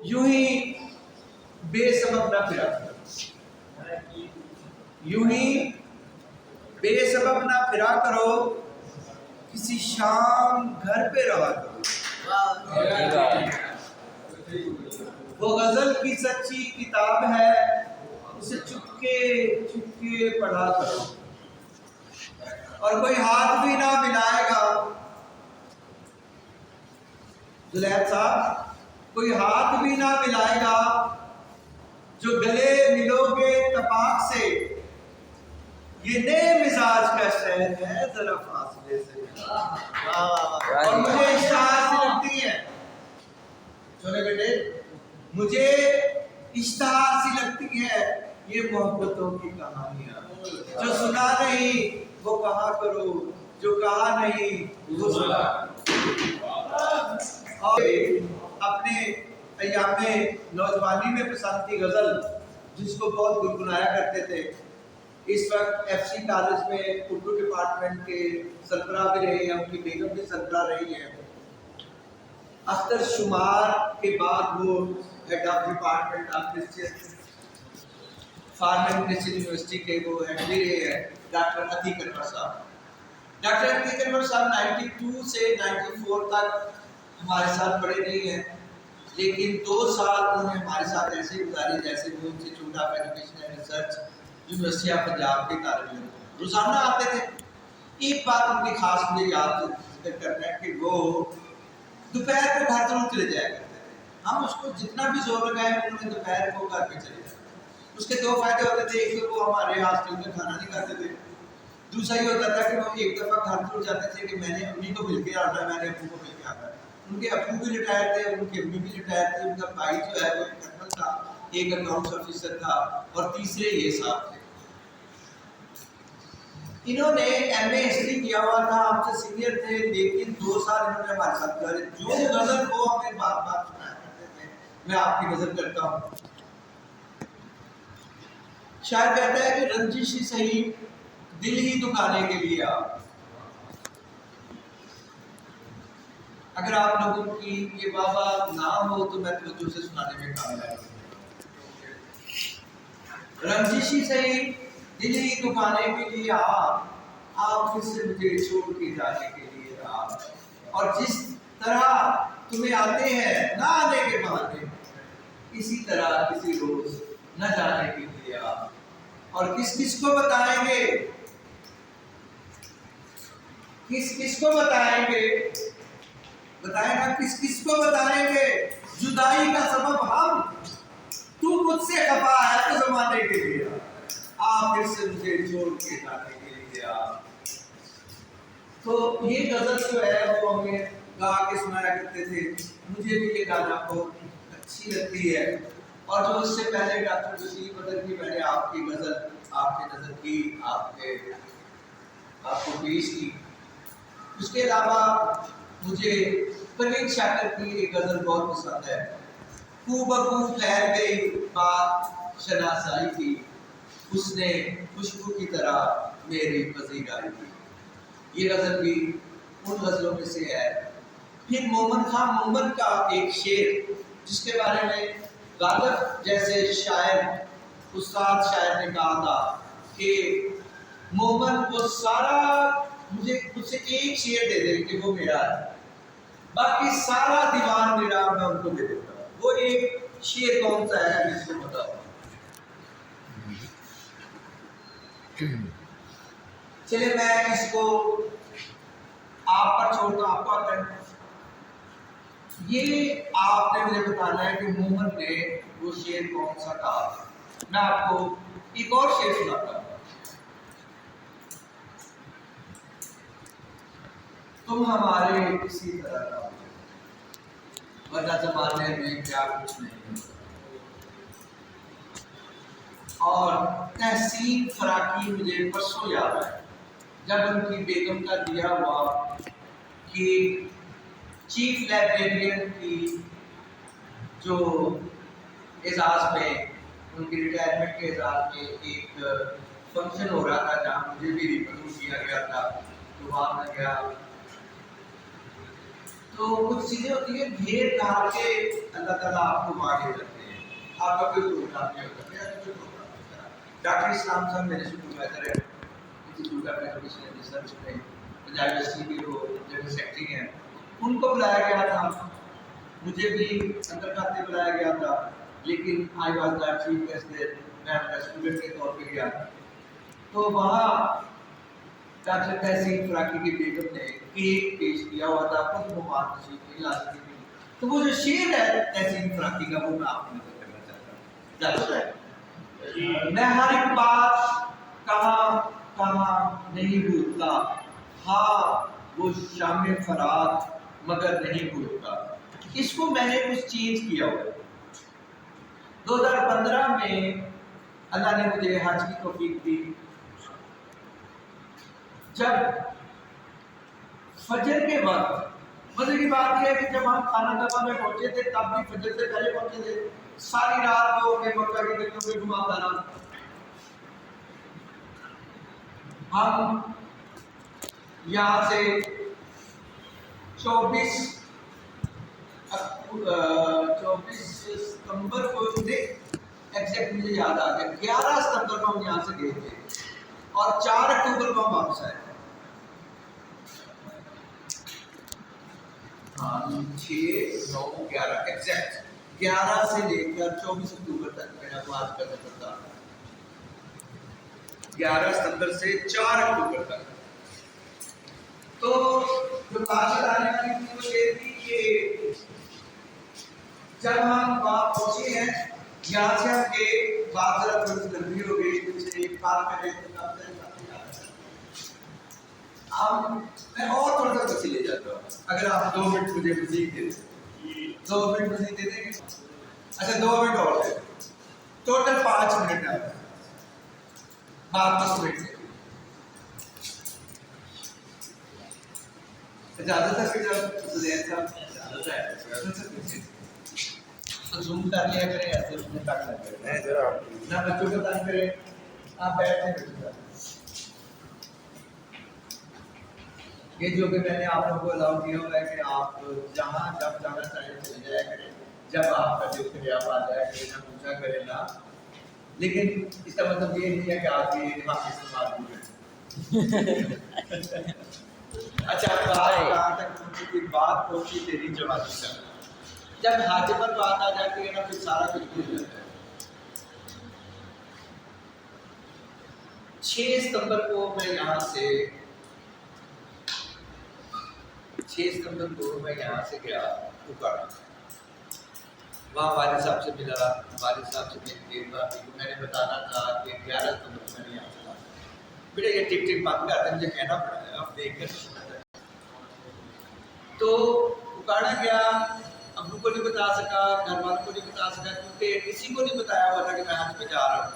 यूं ही बेसबब ना फिरा करो, यूं ही बेसबब ना फिरा करो, किसी शाम घर पे रहा करो। वो गजल की सच्ची किताब है, उसे चुपके चुपके पढ़ा करो। और कोई हाथ भी ना मिलाएगा, जुलैद साहब, कोई हाथ भी ना मिलाएगा, जो गले मिलोगे तपाक से, ये नए मिजाज का शहर है, जरा फासले से। और मुझे इश्तिहार से लगती है, छोटे बेटे, मुझे इश्तिहार सी लगती है ये मोहब्बतों की कहानियां। जो सुना नहीं वो कहा करो, जो कहा नहीं वो सुना। और अपने अय्यामे नौजवानी में पसंद थी गजल, जिसको बहुत गुनगुनाया करते थे। इस वक्त एफसी कॉलेज में उर्दू डिपार्टमेंट के सरबरा भी रहे हैं, उनकी बेगम भी सरबरा रही हैं। अख्तर शुमार के बाद वो head of department of Christian farmer Christian university के वो हेड भी रहे हैं, डॉक्टर अतीक अनवर साहब। डॉक्टर अतीक अनवर साहब 92 से 94 तक हमारे साथ पढ़े नहीं हैं, लेकिन 2 साल उन्होंने हमारे साथ ऐसे गुजारी जैसे वो institute of education and research university of Punjab के तालिब रोजाना आते थे। एक बात उनकी खास मुझे याद करना है कि वो दोपहर को घर जरूर चले जाया करते थे। हम उसको जितना भी जोर लगाए उन्होंने दोपहर को घर पे चले जाए। उसके 2 फायदे होते थे, एक तो वो हमारे हॉस्टल में खाना नहीं खाते थे, दूसरा ये होता था कि वो एक दफ़ा घर जरूर जाते थे कि मैंने अम्मी को मिल के आना है, मैंने अब्बू को मिल के आना है। उनके अब्बू भी रिटायर थे, उनकी अम्मी भी रिटायर थे, उनका भाई जो है वो कर्नल था, एक अकाउंट्स ऑफिसर था, और तीसरे ये साहब थे। इन्होंने एमए हिस्ट्री किया हुआ था, हमसे सीनियर थे, लेकिन 2 साल इन्होंने हमारे साथ गुजारे। जो गजल वो हमें बात बात सुनाया करते थे, मैं आपकी नजर करता हूँ। शायर कहता है कि रंजिश ही सही, दिल ही दुखाने के लिए आप। अगर आप लोगों की ये बाबा ना हो तो मैं तवज्जो से सुनाने में कामयाब। रंजिश ही सही, दिल ही दुखाने के लिए आप फिर से मुझे छोड़ के जाने के लिए आप। और जिस तरह तुम्हें आते हैं ना आने के बहाने, इसी तरह किसी रोज न जाने के लिए आप। और किस किस को बताएंगे, किस किस को बताएंगे, बताएगा किस किस को बताएंगे, जुदाई का सबब हम, तू मुझसे खफा है तो जमाने के लिए आप फिर से मुझे छोड़ के जाने के लिए आप। तो ये गजल जो है वो हमें गा के सुनाया करते थे। मुझे भी ये गाना बहुत अच्छी लगती है। और जो उससे पहले डॉक्टर वसीम बदर की मैंने आपकी गजल आपके नजर की आपको पेश की। उसके अलावा मुझे परवीन शाकिर की एक गजल बहुत पसंद है, खूबकू फैल गई बात शनासाई की, उसने खुशबू की तरह मेरी पजीराई की। ये गजल भी उन गजलों में से है। फिर मोमन खान मोमन का एक शेर, जिसके बारे में गालिब जैसे शायर उस्ताद शायर ने कहा था कि मोमन को सारा, मुझे मुझसे एक शेर दे दे कि वो मेरा है, बाकी सारा दीवान मेरा, मैं उनको दे देता हूँ। वो एक शेर कौन सा है जिसको बताओ। चलिए मैं इसको आप पर छोड़ता, आपको आता है। ये आपने मुझे बताना है कि मोहन ने वो शेर कौन सा कहा। मैं आपको एक और शेर सुनाता हूँ। तुम हमारे किसी तरह का वरना जमाने में क्या कुछ नहीं। और तहसीन फराकी मुझे परसों याद है, जब उनकी बेगम का दिया हुआ कि चीफ लाइब्रेरियन की जो एजाज में, उनकी रिटायरमेंट के एजाज में एक फंक्शन हो रहा था जहाँ मुझे भी रिप्रेजेंट किया गया था, तो वहाँ मैं गया। तो कुछ चीजें होती है घेर घार के अल्लाह ताला आपको आगे रखते हैं। आपका कोई प्रोग्राम नहीं होता, मेरा कोई प्रोग्राम नहीं होता। डॉक्टर इस्लाम साहब मेरे सुपरवाइजर है institute of education and research में, पंजाब यूनिवर्सिटी के वो जनरल सेक्रेटरी हैं, उनको बुलाया गया था, मुझे भी अंदर खाते बुलाया गया था, लेकिन I was the chief guest there, मैं अपना स्टूडेंट के तौर पे गया। तो वहाँ डॉक्टर तहसीन फराकी की बेगम ने केक पेश किया हुआ था, खुद मुबारक तशरीफ नहीं ला सकी थी। तो वो जो शेर है तहसीन फराकी का, वो मैं आपको नजर करना चाहता हूँ। मैं हर एक बात कहाँ कहाँ नहीं भूलता, हाँ वो शाम फरात मगर नहीं भूलता। इसको मैंने कुछ चेंज किया हुआ। 2015 में अल्लाह ने मुझे हज की तौफीक दी। जब फजर के वक्त, मजे की बात यह है कि जब हम खाना दबा में पहुंचे थे तब भी फजर से पहले पहुंचे थे। सारी रात को मैं मक्का की गलियों में घुमाता रहा। हम यहाँ से 24 सितंबर को एग्जैक्ट मुझे याद आ गया, 11 सितंबर को हम यहाँ से गए थे और 4 अक्टूबर को हम वापस आए। हाँ 6, 9, 11 एग्जैक्ट 11 से लेकर 24 अक्टूबर तक मेरा क्लास का सफर था। 11 सितंबर से 4 अक्टूबर तक। तो जो बात बताने वाली थी वो ये थी कि जब हम वहाँ पहुंचे हैं, यहाँ से हम गए, बात जरा थोड़ी लंबी हो गई, कुछ एक बात करें मैं और थोड़ा सा पीछे ले जाता हूँ। अगर आप 2 मिनट मुझे मजीद दे दें, 2 मिनट मजीद दे देंगे? अच्छा 2 मिनट और दे, टोटल 5 मिनट है बात 10 मिनट से। इजाजत है तो जूम कर लिया करें, ऐसे उसमें तक ना करें, ना बच्चों को तंग करें, आप बैठे। ये जो कि मैंने आप लोगों को अलाउ किया हुआ है कि आप जहाँ जब जाना चाहें चले जाया करें, जब आपका दिल करे आप आ जाया करें, ना पूछा करें ना। लेकिन इसका मतलब ये नहीं है कि आप ये हाथ इस्तेमाल करें। अच्छा बात तक पहुंची, बात पहुंची तेरी जवानी का। जब हाथ पर बात आ जाती है ना फिर सारा कुछ भूल जाता है। 6 सितंबर को मैं यहाँ से 6 सितंबर को मैं यहाँ से गया उकाड़ा, वहाँ वालिद साहब से मिला। वालिद साहब से मेरी बात थी, मैंने बताना था कि 11 सितंबर को मैंने यहाँ से बेटा ये टिक टिक बंद करते मुझे कहना पड़ा है, आप देख कर। तो उकाड़ा गया, अब्बू को नहीं बता सका, घर वालों को नहीं बता सका, क्योंकि किसी को नहीं बताया हुआ था कि मैं हज पे जा रहा हूँ।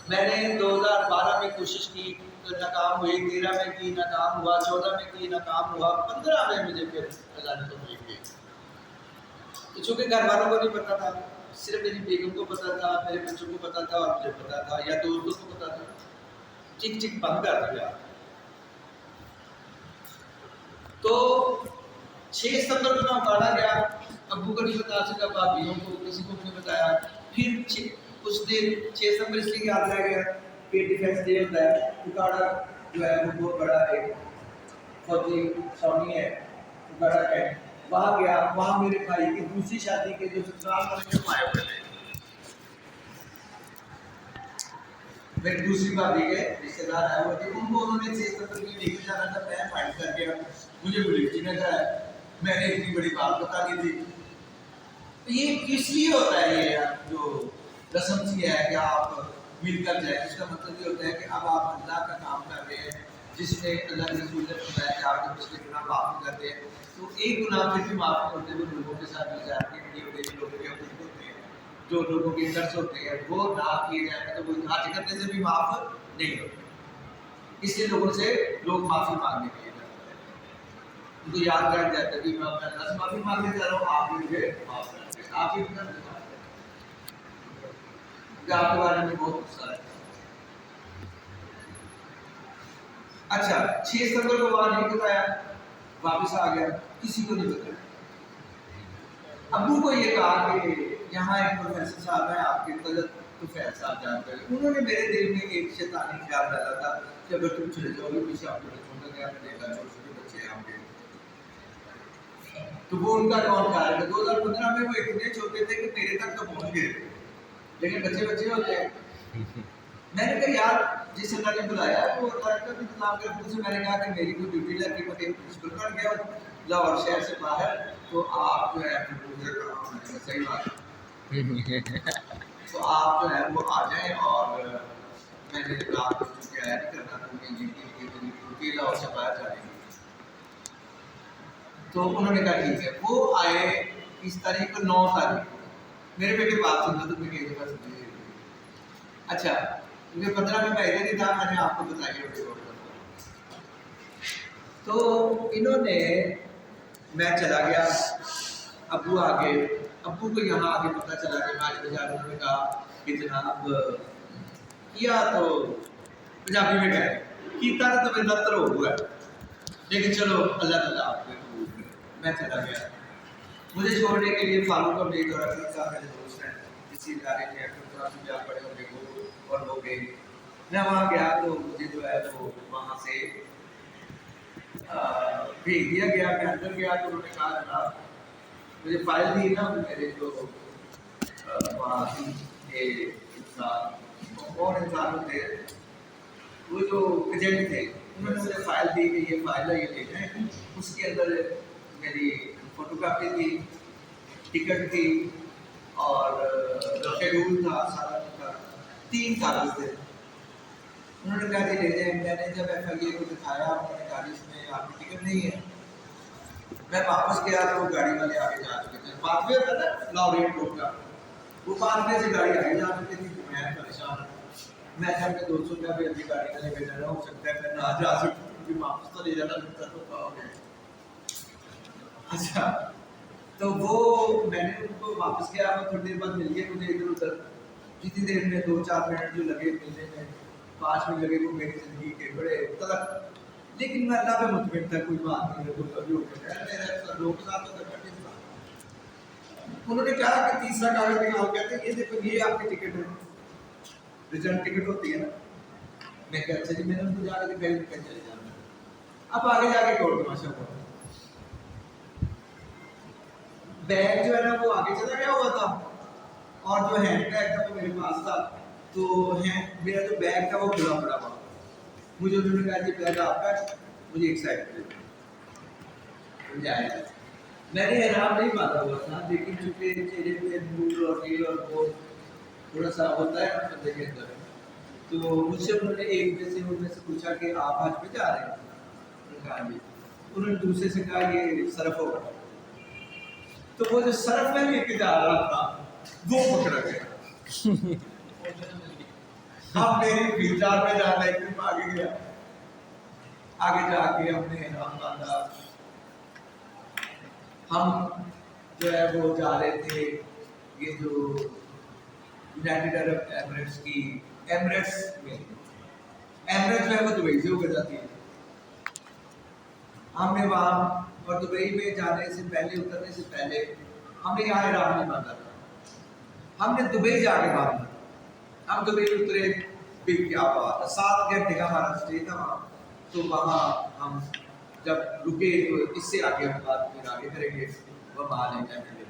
मैंने 2012 में कोशिश की तो नाकाम हुई, 13 में की नाकाम हुआ, 14 में की नाकाम हुआ, 15 में मुझे फिर अल्लाह ने तौफीक दी। तो चूँकि घर वालों को नहीं पता था, सिर्फ मेरी बेगम को पता था, मेरे बच्चों को पता था और मुझे पता था, या दोस्तों को पता था। चिक चिक बंद कर दिया। तो 6 सितंबर को मैं उकाड़ा गया, अब्बू को नहीं बता सका, भाभीियों को किसी को नहीं बताया। फिर कुछ दिन 6 सितंबर इसलिए याद रह गया कि डिफेंस डे होता है, उकाड़ा जो है वो बहुत बड़ा एक फौजी छावनी है उकाड़ा कैंप, वहाँ गया। वहाँ मेरे भाई की दूसरी शादी के जो ससुराल वाले आए हुए थे, मेरी दूसरी भाभी के रिश्तेदार आए हुए थे, उनको उन्होंने 6 सितंबर की लेके जाना था। मैं फाइट कर गया, मुझे बुलेटिन में था, मैंने इतनी बड़ी बात बता दी थी। तो ये किस लिए होता है, ये जो रस्म सी है कि आप मिलकर जाए, इसका मतलब ये होता है कि अब आप अल्लाह का काम कर रहे हैं, जिसमें अल्लाह के रसूल ने बताया कि आपके पिछले गुनाह माफ़ करते हैं। तो एक गुनाह फिर भी माफ़ होते हुए लोगों के साथ मिल जाते हैं, लोगों के खुद होते हैं, जो लोगों के कर्ज होते हैं वो ना किए जाए तो वो हज करने से भी माफ़ नहीं होते। इसलिए लोगों से लोग माफ़ी मांगने के लिए जाते हैं, उनको याद रह जाता है कि मैं अपना अल्लाह से माफ़ी मांगने जा रहा हूँ, आप भी मुझे माफ़ कर दें, आप ही आपके बारे में बहुत गुस्सा है। अच्छा 6 सितंबर को वहाँ नहीं बताया, वापस आ गया, किसी को नहीं बताया। अब्बू को ये कहा कि यहाँ एक प्रोफेसर साहब है आपके तलत तुफैल साहब जानते हैं। उन्होंने मेरे दिल में एक शैतानी ख्याल डाला था कि अगर तुम चले जाओगे पीछे आपके बच्चों का क्या बनेगा, छोटे छोटे बच्चे हैं आपके। तो वो उनका कौन ख्याल है। 2015 में वो इतने छोटे थे कि मेरे तक तो पहुँच गए, लेकिन बच्चे बच्चे होते हैं। मैंने कहा यार जिस अल्लाह ने बुलाया वो अल्लाह का इंतजाम कर। मुझसे मैंने कहा कि मेरी कोई ड्यूटी लगी, मैं एक स्कूल पढ़ गया हूँ लाहौर शहर से बाहर, तो आप जो है सही बात है तो आप जो है वो आ जाएं। और मैंने आपको चूँकि आया नहीं करना था, मेरी ड्यूटी लाहौर से बाहर जाएंगे। तो उन्होंने कहा ठीक है। वो आए इस तारीख को 9 तारीख, मेरे बेटे बात सुनता तो मैं कही जगह सुनिए। अच्छा क्योंकि 15 में मैं इधर ही था, मैंने आपको बताया। तो इन्होंने, मैं चला गया, अब्बू आ गए। अब्बू को यहाँ आके पता चला कि आज बाजार उन्होंने कहा कि जनाब किया तो पंजाबी में कह कीता तो मैं नतर हो हुआ, लेकिन चलो अल्लाह ताला आपको कबूल करे। मैं चला गया। मुझे छोड़ने के लिए फारूक अमीर और अकील साहब मेरे दोस्त हैं, इसी इदारे के आप पड़े होंगे वो, और वो गए। मैं वहाँ गया तो मुझे जो है वो वहाँ से भेज दिया गया। मैं अंदर गया तो उन्होंने कहा जनाब मुझे फाइल दी ना मेरे जो वहाँ के इंसान और इंसान होते, वो जो एजेंट थे, उन्होंने मुझे फाइल दी कि ये फाइल है, ये ले जाएँ। उसके अंदर मेरी फोटोकॉपी थी, टिकट थी और शेड्यूल था सारा का, 3 कागज थे। उन्होंने कहा कि ले जाए। मैंने जब FIA को दिखाया, उन्होंने कहा इसमें आपकी टिकट नहीं है। मैं वापस गया तो वो गाड़ी वाले आगे जा चुके थे। बाद में होता था लाहौर एयरपोर्ट का, वो बाद में से गाड़ी आगे जा चुकी थी। मैं परेशान, मैं अपने दोस्तों का भी अभी गाड़ी का लेके जाना, हो सकता है मैं ना जा सकूँ क्योंकि वापस तो ले जाना मिलता तो पाओगे। अच्छा तो वो मैंने उनको वापस किया। मैं थोड़ी देर बाद मिल गया मुझे इधर उधर, जितनी देर में 2-4 मिनट जो लगे मिलने में, 5 मिनट लगे वो मेरी ज़िंदगी के बड़े तलक। लेकिन मैं अल्लाह पे मुतमिन था, कोई बात नहीं, तो कभी हो गया मेरा लोग साथ होता। उन्होंने कहा कि तीसरा कागज निकाल, कहते ये देखो ये आपकी टिकट है, रिटर्न टिकट होती है ना। मैं कहा अच्छा जी, मैंने उनको जाकर दिखाई निकल चले जाना। अब आगे जाके कौन तमाशा हुआ, बैग जो है ना वो आगे चला गया हुआ था और जो हैंड बैग था वो मेरे पास था। तो मेरा जो बैग था वो खुला पड़ा हुआ। मुझे उन्होंने कहा कि बैग आपका, मुझे एक साइड पे जाएगा। मैंने हैरान नहीं मारा हुआ था, लेकिन चूंकि चेहरे पे नूर और नील और वो थोड़ा सा होता है बंदे के अंदर, तो मुझसे उन्होंने एक उनमें से पूछा कि आप आज पे जा रहे हैं। उन्होंने कहा जी। उन्होंने दूसरे से कहा ये सरफ होगा। तो वो जो सरफ में लेके जा रहा था वो पकड़ा गया। अब मेरी विचार में जाना एकदम आगे गया। आगे जाके हमने हम जो है वो जा रहे थे, ये जो यूनाइटेड अरब एमिरेट्स की एमिरेट्स में, एमिरेट्स जो है वो दुबई से होकर जाती है। हमने वहाँ और दुबई में जाने से पहले, उतरने से पहले हमने यहाँ इराम नहीं बांधा था, हमने दुबई जाके बांधा। हम दुबई उतरे, फिर क्या बात है 7 घंटे का हमारा स्टे था वहाँ। तो वहाँ हम जब रुके तो इससे आगे हम बात फिर आगे करेंगे, वो वहाँ नहीं जाएंगे।